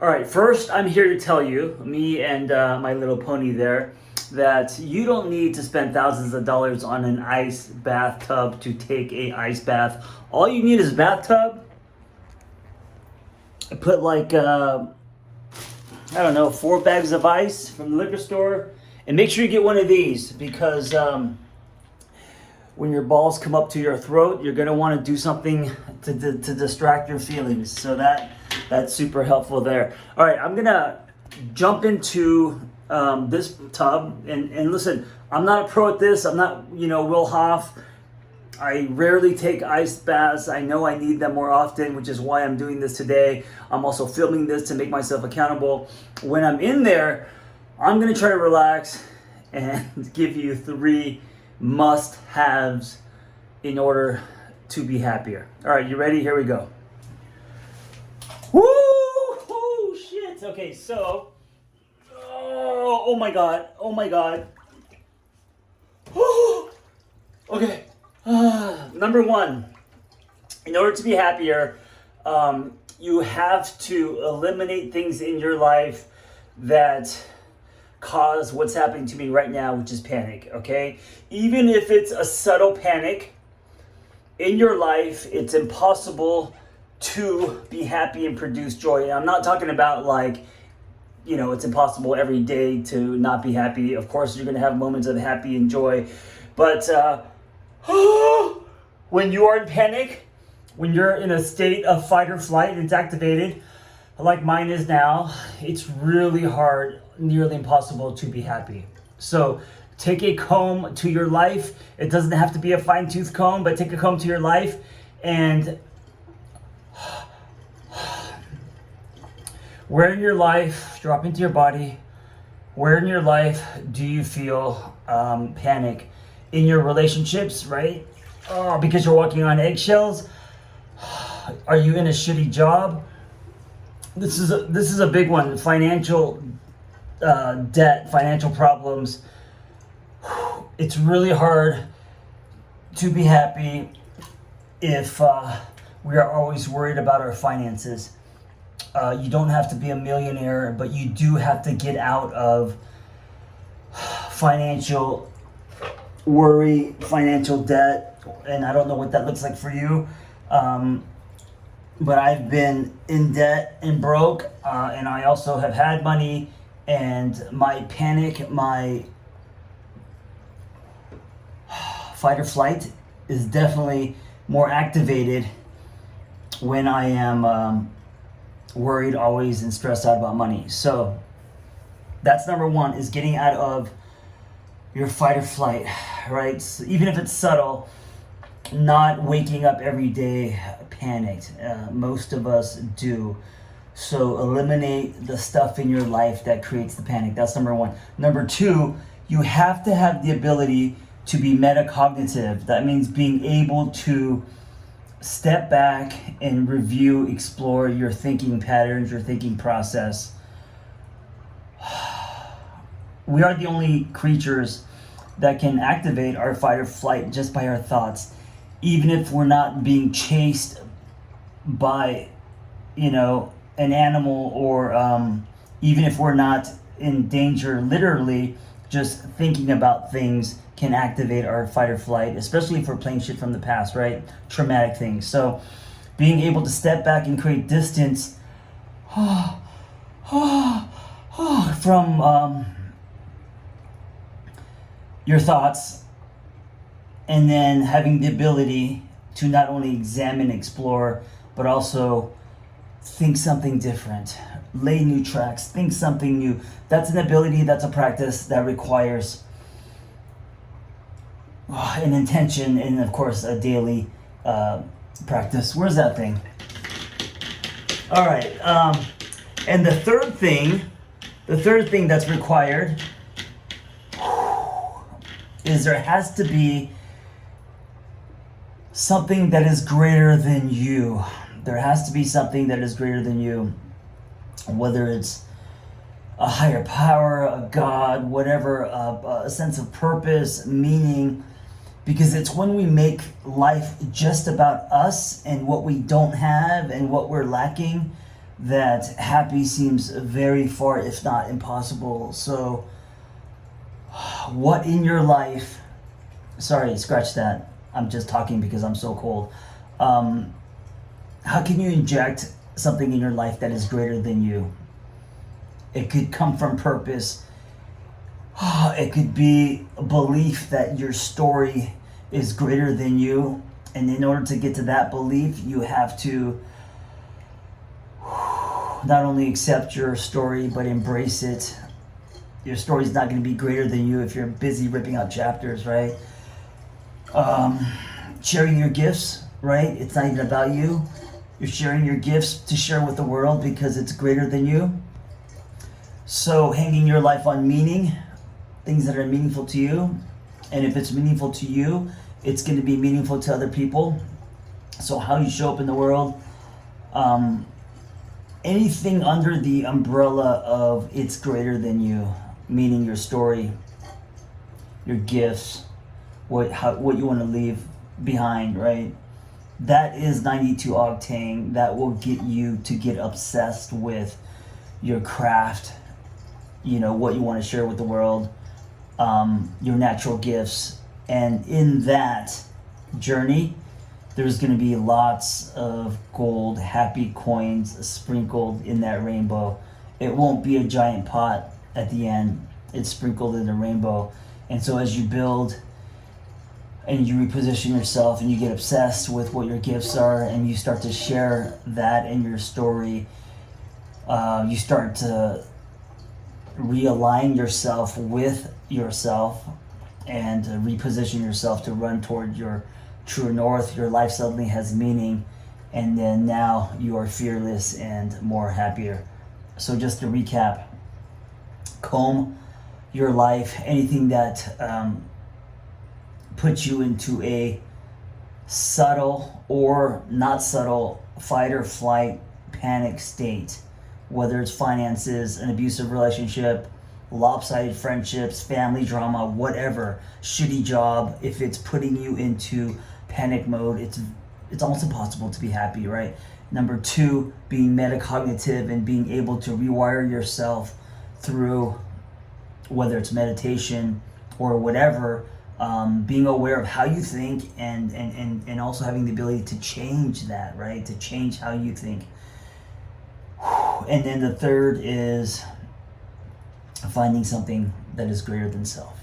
All right, first, I'm here to tell you, me and my little pony there, that you don't need to spend thousands of dollars on an ice bathtub to take a ice bath. All you need is a bathtub. Put like, I don't know, 4 bags of ice from the liquor store. And make sure you get one of these because when your balls come up to your throat, you're going to want to do something to distract your feelings. So that's super helpful there. All right, I'm going to jump into this tub. And listen, I'm not a pro at this. I'm not, Will Hoff. I rarely take ice baths. I know I need them more often, which is why I'm doing this today. I'm also filming this to make myself accountable. When I'm in there, I'm going to try to relax and give you 3 must-haves in order to be happier. All right, you ready? Here we go. Woo! Oh, shit. Okay, so... Oh my God. Oh my God. Okay. Number 1, in order to be happier, you have to eliminate things in your life that cause what's happening to me right now, which is panic, okay? Even if it's a subtle panic in your life, it's impossible to be happy and produce joy. And I'm not talking about like, it's impossible every day to not be happy. Of course, you're going to have moments of happy and joy, but when you are in panic, when you're in a state of fight or flight, it's activated, like mine is now, it's really hard, nearly impossible to be happy. So take a comb to your life. It doesn't have to be a fine-tooth comb, but take a comb to your life and where in your life, drop into your body, where in your life do you feel panic? In your relationships, right? Oh, because you're walking on eggshells? Are you in a shitty job? This is a big one. Financial debt, financial problems. It's really hard to be happy if we are always worried about our finances. You don't have to be a millionaire, but you do have to get out of financial worry, financial debt, and I don't know what that looks like for you, but I've been in debt and broke, and I also have had money, and my panic, my fight or flight is definitely more activated when I am worried always and stressed out about money. So that's number 1, is getting out of your fight or flight, right? So even if it's subtle, not waking up every day panicked. Most of us do. So eliminate the stuff in your life that creates the panic. That's number 1. Number 2, you have to have the ability to be metacognitive. That means being able to step back and review, explore your thinking patterns, your thinking process. We are the only creatures that can activate our fight or flight just by our thoughts, even if we're not being chased by, an animal, or even if we're not in danger, literally, just thinking about things can activate our fight or flight, especially if we're playing shit from the past, right? Traumatic things. So being able to step back and create distance from your thoughts, and then having the ability to not only examine, explore, but also think something different, lay new tracks, think something new. That's an ability, that's a practice that requires an intention and, of course, a daily practice. Where's that thing? All right. And the third thing that's required is there has to be something that is greater than you. There has to be something that is greater than you, whether it's a higher power, a God, whatever, a sense of purpose, meaning, because it's when we make life just about us and what we don't have and what we're lacking that happy seems very far, if not impossible. So, what in your life, sorry, scratch that. I'm just talking because I'm so cold. How can you inject something in your life that is greater than you? It could come from purpose. It could be a belief that your story is greater than you. And in order to get to that belief, you have to not only accept your story, but embrace it. Your story is not going to be greater than you if you're busy ripping out chapters, right? Sharing your gifts, right? It's not even about you. You're sharing your gifts to share with the world because it's greater than you. So hanging your life on meaning, things that are meaningful to you. And if it's meaningful to you, it's going to be meaningful to other people. So how you show up in the world, anything under the umbrella of it's greater than you, meaning your story, your gifts, what you want to leave behind, right? That is 92 octane. That will get you to get obsessed with your craft, what you want to share with the world, your natural gifts. And in that journey, there's going to be lots of gold, happy coins sprinkled in that rainbow. It won't be a giant pot at the end. It's sprinkled in the rainbow. And so as you build and you reposition yourself and you get obsessed with what your gifts are and you start to share that in your story, you start to realign yourself with yourself and reposition yourself to run toward your true north. Your life suddenly has meaning, and then now you are fearless and more happier. So just to recap, comb your life, anything that puts you into a subtle or not subtle fight or flight panic state, whether it's finances, an abusive relationship, lopsided friendships, family drama, whatever, shitty job. If it's putting you into panic mode, it's almost impossible to be happy, right? Number 2, being metacognitive and being able to rewire yourself through, whether it's meditation or whatever, being aware of how you think and also having the ability to change that, right? To change how you think. And then the third is finding something that is greater than self.